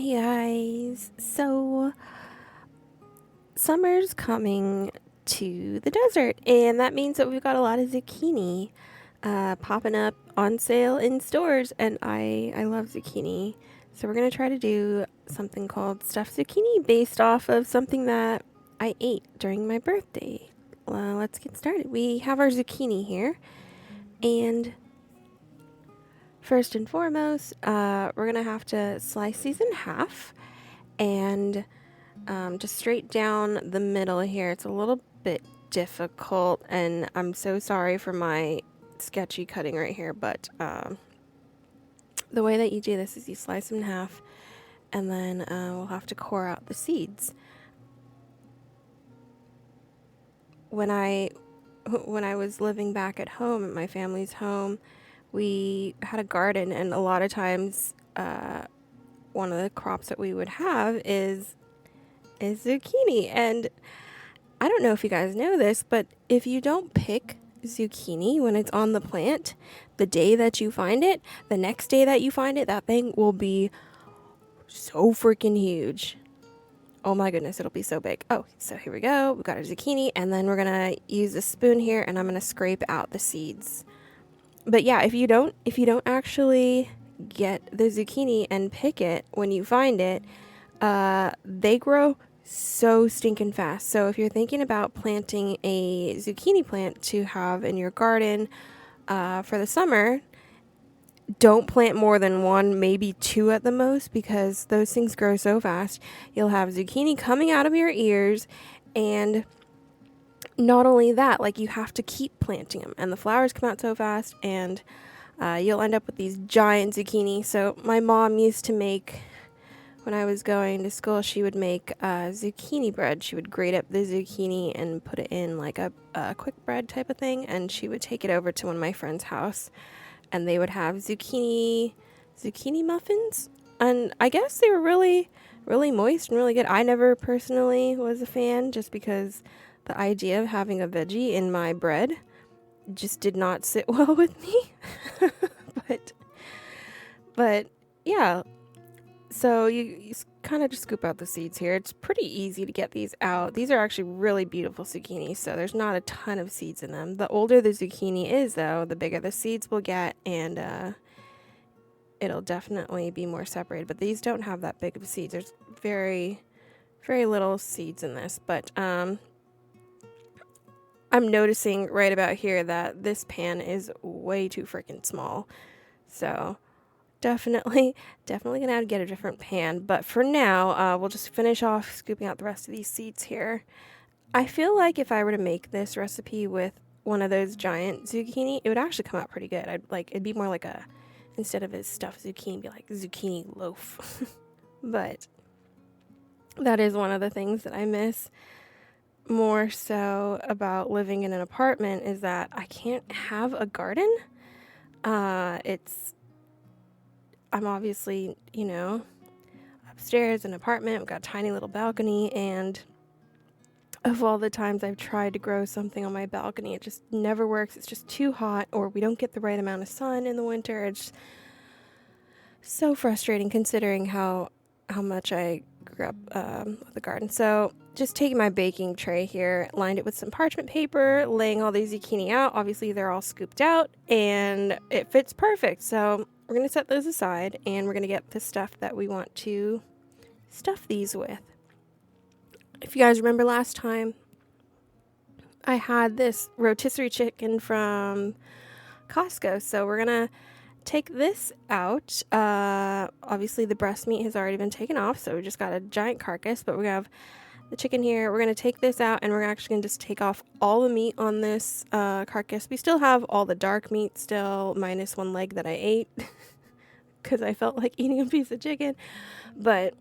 Hey guys, so summer's coming to the desert, and that means that we've got a lot of zucchini popping up on sale in stores, and I love zucchini. So we're gonna try to do something called stuffed zucchini based off of something that I ate during my birthday. Let's get started. We have our zucchini here, and first and foremost, we're gonna have to slice these in half and just straight down the middle here. It's a little bit difficult, and I'm so sorry for my sketchy cutting right here, but the way that you do this is you slice them in half, and then we'll have to core out the seeds. When I was living back at home, at my family's home, we had a garden, and a lot of times one of the crops that we would have is zucchini. And I don't know if you guys know this, but if you don't pick zucchini when it's on the plant, the day that you find it, the next day that you find it, that thing will be so freaking huge. Oh my goodness, it'll be so big. Oh, so here we go. We've got our zucchini, and then we're gonna use a spoon here, and I'm gonna scrape out the seeds. But yeah, if you don't actually get the zucchini and pick it when you find it, they grow so stinking fast. So if you're thinking about planting a zucchini plant to have in your garden for the summer, don't plant more than one, maybe two at the most, because those things grow so fast. You'll have zucchini coming out of your ears, and not only that, like, you have to keep planting them, and the flowers come out so fast, and you'll end up with these giant zucchini. So my mom used to make, when I was going to school, she would make zucchini bread. She would grate up the zucchini and put it in like a quick bread type of thing, and she would take it over to one of my friend's house, and they would have zucchini muffins, and I guess they were really, really moist and really good. I never personally was a fan, just because the idea of having a veggie in my bread just did not sit well with me. but yeah. So you kind of just scoop out the seeds here. It's pretty easy to get these out. These are actually really beautiful zucchini, so there's not a ton of seeds in them. The older the zucchini is, though, the bigger the seeds will get, and it'll definitely be more separated. But these don't have that big of seeds. There's very, very little seeds in this. But I'm noticing right about here that this pan is way too freaking small. So definitely gonna have to get a different pan, but for now, we'll just finish off scooping out the rest of these seeds here. I feel like if I were to make this recipe with one of those giant zucchini, it would actually come out pretty good. It'd be more like instead of a stuffed zucchini, it'd be like zucchini loaf. But that is one of the things that I miss more so about living in an apartment, is that I can't have a garden. I'm obviously, upstairs in an apartment. We've got a tiny little balcony, and of all the times I've tried to grow something on my balcony, it just never works. It's just too hot, or we don't get the right amount of sun in the winter. It's so frustrating, considering how much I grew up with a garden. So just taking my baking tray here, lined it with some parchment paper, laying all these zucchini out. Obviously they're all scooped out, and it fits perfect. So we're going to set those aside, and we're going to get the stuff that we want to stuff these with. If you guys remember last time, I had this rotisserie chicken from Costco. So we're going to take this out. Obviously the breast meat has already been taken off, so we just got a giant carcass, but we have the chicken here. We're going to take this out, and we're actually going to just take off all the meat on this carcass. We still have all the dark meat still, minus one leg that I ate because I felt like eating a piece of chicken. But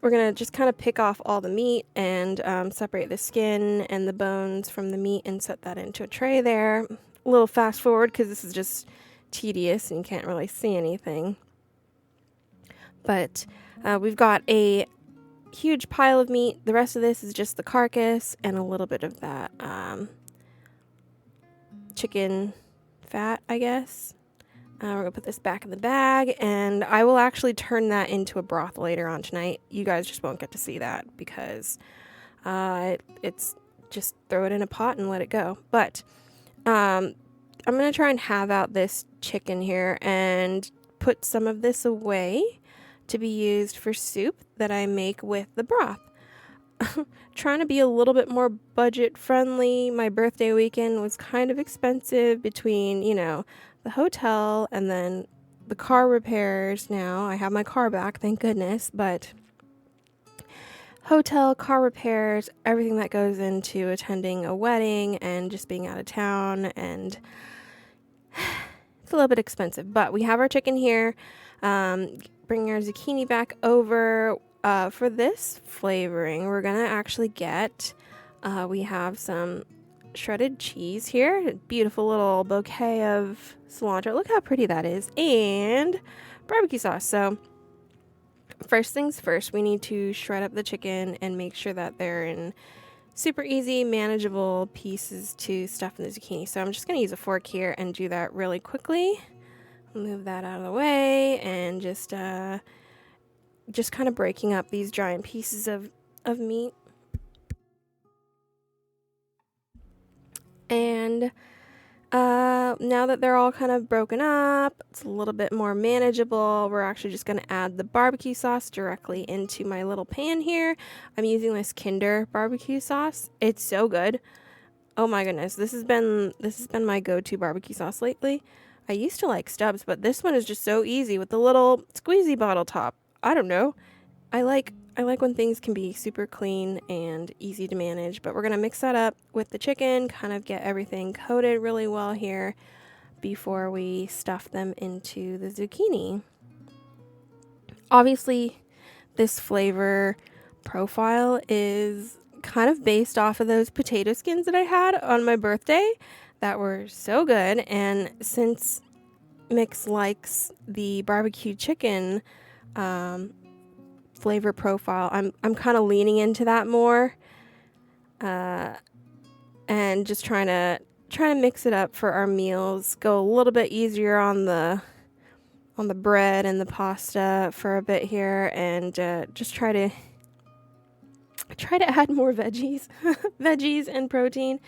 we're going to just kind of pick off all the meat and separate the skin and the bones from the meat and set that into a tray there. A little fast forward because this is just tedious and you can't really see anything. But we've got a huge pile of meat. The rest of this is just the carcass and a little bit of that chicken fat, I guess. We're going to put this back in the bag, and I will actually turn that into a broth later on tonight. You guys just won't get to see that because it's just throw it in a pot and let it go. But I'm going to try and halve out this chicken here and put some of this away to be used for soup that I make with the broth. Trying to be a little bit more budget friendly. My birthday weekend was kind of expensive between, the hotel and then the car repairs. Now I have my car back, thank goodness, but hotel, car repairs, everything that goes into attending a wedding and just being out of town, and it's a little bit expensive. But we have our chicken here. Bringing our zucchini back over. For this flavoring, we're gonna actually get, we have some shredded cheese here, a beautiful little bouquet of cilantro. Look how pretty that is, and barbecue sauce. So first things first, we need to shred up the chicken and make sure that they're in super easy, manageable pieces to stuff in the zucchini. So I'm just gonna use a fork here and do that really quickly. Move that out of the way and just kind of breaking up these giant pieces of meat. And now that they're all kind of broken up, it's a little bit more manageable. We're actually just going to add the barbecue sauce directly into my little pan here. I'm using this Kinder barbecue sauce. It's so good. Oh my goodness, this has been my go-to barbecue sauce lately. I used to like Stubbs, but this one is just so easy with the little squeezy bottle top. I don't know. I like when things can be super clean and easy to manage, but we're going to mix that up with the chicken, kind of get everything coated really well here before we stuff them into the zucchini. Obviously, this flavor profile is kind of based off of those potato skins that I had on my birthday that were so good, and since Mix likes the barbecue chicken flavor profile, I'm kind of leaning into that more, and just trying to mix it up for our meals. Go a little bit easier on the bread and the pasta for a bit here, and just try to add more veggies and protein.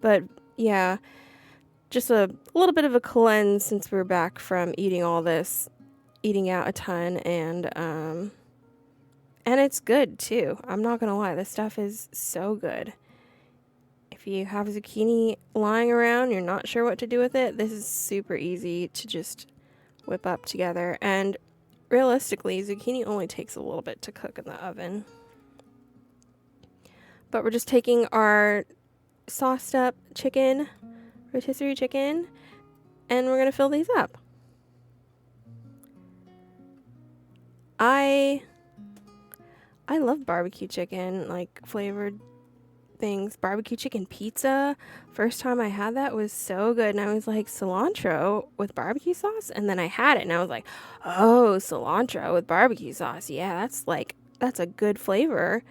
But yeah, just a little bit of a cleanse since we're back from eating out a ton, and it's good too. I'm not gonna lie, this stuff is so good. If you have zucchini lying around, you're not sure what to do with it, this is super easy to just whip up together. And realistically, zucchini only takes a little bit to cook in the oven. But we're just taking our sauced up chicken, rotisserie chicken, and we're gonna fill these up. I love barbecue chicken, like flavored things. Barbecue chicken pizza, first time I had that was so good, and I was like, cilantro with barbecue sauce? And then I had it and I was like, oh, cilantro with barbecue sauce, yeah, that's a good flavor.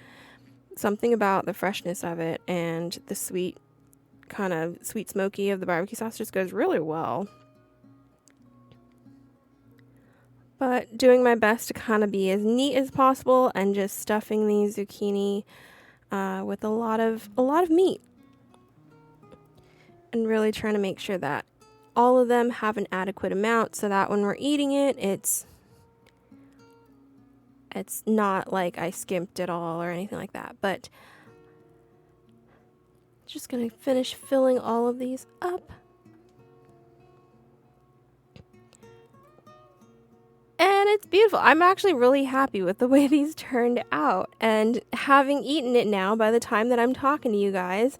Something about the freshness of it and the sweet smoky of the barbecue sauce just goes really well. But doing my best to kind of be as neat as possible and just stuffing these zucchini with a lot of meat, and really trying to make sure that all of them have an adequate amount so that when we're eating it, it's not like I skimped it all or anything like that. But just gonna finish filling all of these up. And it's beautiful. I'm actually really happy with the way these turned out. And having eaten it now, by the time that I'm talking to you guys,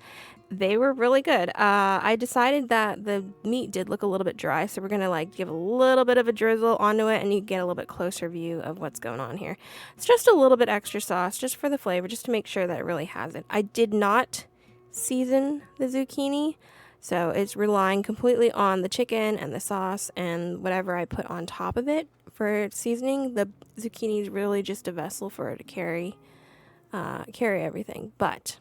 they were really good. I decided that the meat did look a little bit dry, so we're going to give a little bit of a drizzle onto it, and you get a little bit closer view of what's going on here. It's just a little bit extra sauce, just for the flavor, just to make sure that it really has it. I did not season the zucchini, so it's relying completely on the chicken and the sauce and whatever I put on top of it for seasoning. The zucchini is really just a vessel for it to carry everything. But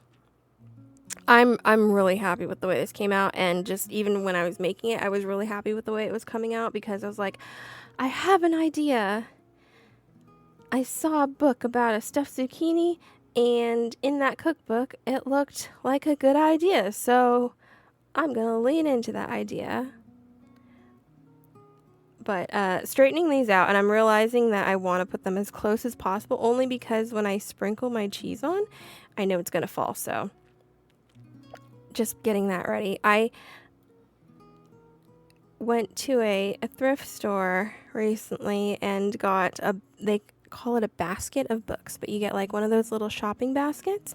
I'm really happy with the way this came out, and just even when I was making it, I was really happy with the way it was coming out because I was like, I have an idea. I saw a book about a stuffed zucchini, and in that cookbook, it looked like a good idea, so I'm gonna lean into that idea. But straightening these out, and I'm realizing that I want to put them as close as possible, only because when I sprinkle my cheese on, I know it's gonna fall, so just getting that ready. I went to a thrift store recently and got they call it a basket of books, but you get like one of those little shopping baskets,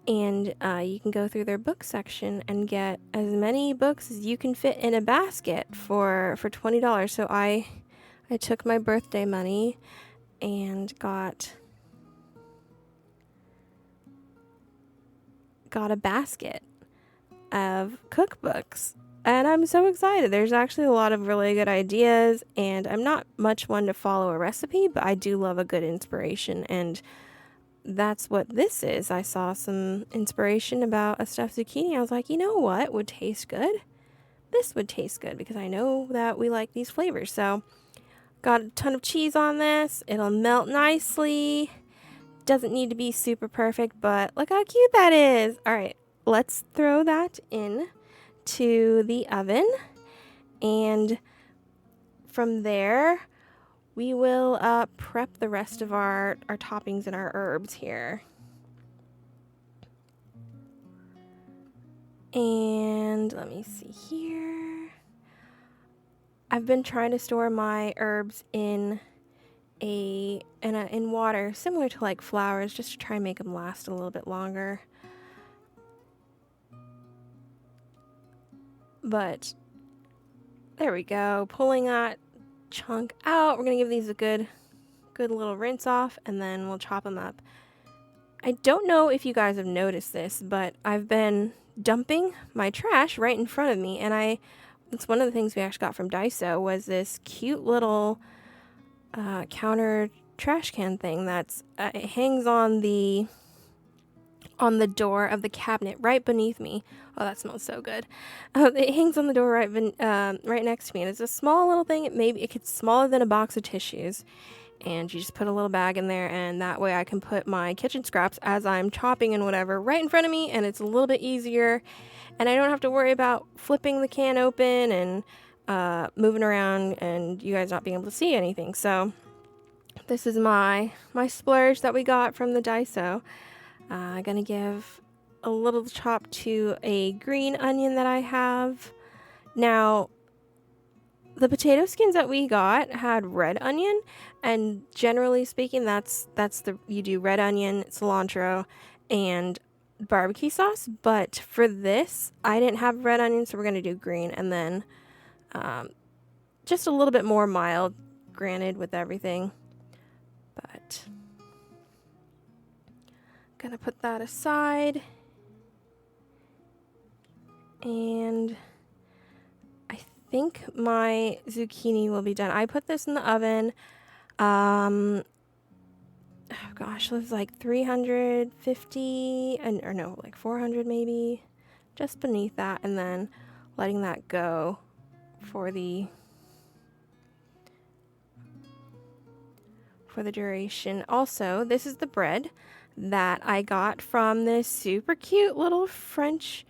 and you can go through their book section and get as many books as you can fit in a basket for $20. So I took my birthday money and got a basket of cookbooks. And I'm so excited. There's actually a lot of really good ideas, and I'm not much one to follow a recipe, but I do love a good inspiration, and that's what this is. I saw some inspiration about a stuffed zucchini. I was like, you know what would taste good? This would taste good because I know that we like these flavors. So, got a ton of cheese on this. It'll melt nicely. Doesn't need to be super perfect, but look how cute that is. All right, let's throw that in to the oven, and from there we will prep the rest of our toppings and our herbs here. And let me see here. I've been trying to store my herbs in water, similar to like flowers, just to try and make them last a little bit longer. But there we go. Pulling that chunk out. We're gonna give these a good little rinse off, and then we'll chop them up. I don't know if you guys have noticed this, but I've been dumping my trash right in front of me, and it's one of the things we actually got from Daiso was this cute little counter trash can thing that's it hangs on the door of the cabinet right beneath me. Oh, that smells so good. It hangs on the door right next to me, and it's a small little thing. It's smaller than a box of tissues, and you just put a little bag in there, and that way I can put my kitchen scraps as I'm chopping and whatever right in front of me, and it's a little bit easier, and I don't have to worry about flipping the can open and moving around and you guys not being able to see anything. So this is my splurge that we got from the Daiso. I'm gonna give a little chop to a green onion that I have. Now, the potato skins that we got had red onion, and generally speaking, you do red onion, cilantro, and barbecue sauce. But for this, I didn't have red onion, so we're gonna do green, and then just a little bit more mild, granted, with everything. But gonna put that aside, and I think my zucchini will be done. I put this in the oven. Oh gosh, it was like 350 or no, like 400 maybe, just beneath that, and then letting that go for the duration. Also, this is the bread that I got from this super cute little French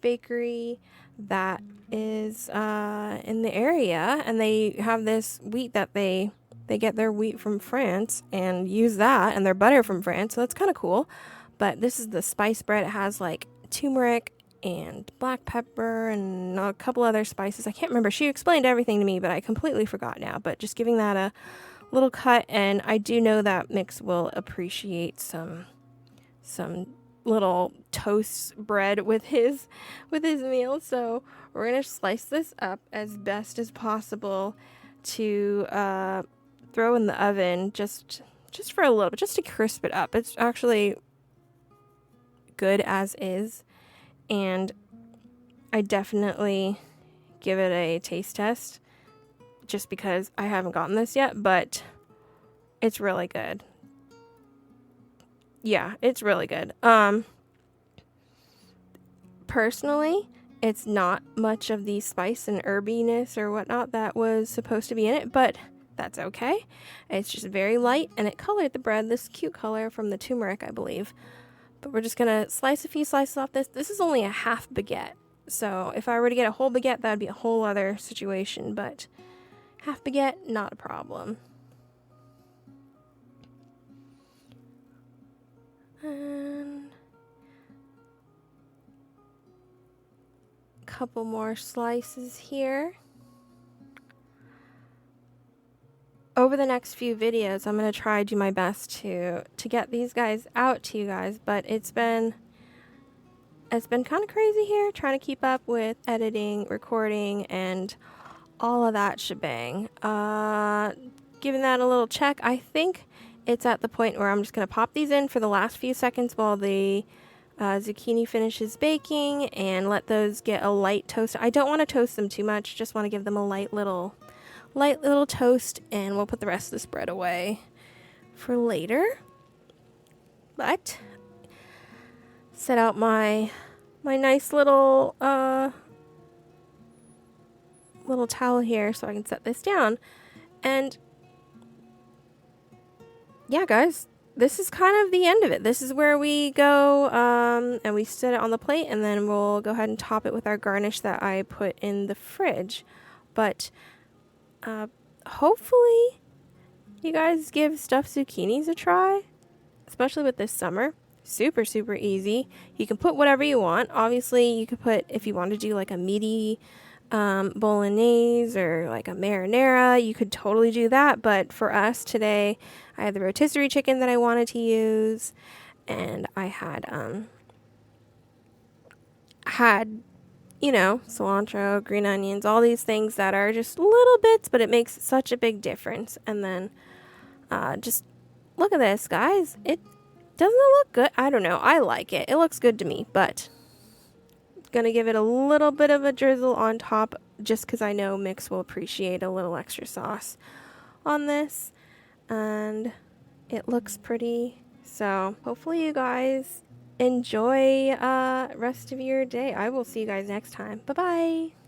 bakery that is in the area, and they have this wheat that they get their wheat from France and use that, and their butter from France, so that's kind of cool. But this is the spice bread. It has like turmeric and black pepper and a couple other spices. I can't remember. She explained everything to me, but I completely forgot now. But just giving that a little cut, and I do know that Mix will appreciate some little toast bread with his meal. So we're gonna slice this up as best as possible to throw in the oven just for a little bit, just to crisp it up. It's actually good as is, and I definitely give it a taste test just because I haven't gotten this yet, but it's really good. Yeah, it's really good. personally, it's not much of the spice and herbiness or whatnot that was supposed to be in it, but that's okay. It's just very light, and it colored the bread this cute color from the turmeric, I believe. But we're just gonna slice a few slices off this. This is only a half baguette, so if I were to get a whole baguette, that would be a whole other situation, but half baguette, not a problem. And a couple more slices here. Over the next few videos, I'm going to try to do my best to get these guys out to you guys, but it's been kind of crazy here trying to keep up with editing, recording, and all of that shebang. Giving that a little check, I think it's at the point where I'm just going to pop these in for the last few seconds while the zucchini finishes baking and let those get a light toast. I don't want to toast them too much, just want to give them a light little toast, and we'll put the rest of this bread away for later. But set out my nice little little towel here so I can set this down. And yeah, guys, this is kind of the end of it. This is where we go and we set it on the plate, and then we'll go ahead and top it with our garnish that I put in the fridge. But hopefully you guys give stuffed zucchinis a try, especially with this summer. Super, super easy. You can put whatever you want. Obviously, you could put, if you want to do like a meaty bolognese or like a marinara, you could totally do that. But for us today, I had the rotisserie chicken that I wanted to use, and I had you know, cilantro, green onions, all these things that are just little bits, but it makes such a big difference. And then just look at this, guys. It doesn't look good. I don't know. I like it. It looks good to me, but gonna give it a little bit of a drizzle on top just because I know Mix will appreciate a little extra sauce on this. And it looks pretty. So hopefully you guys enjoy rest of your day. I will see you guys next time. Bye bye.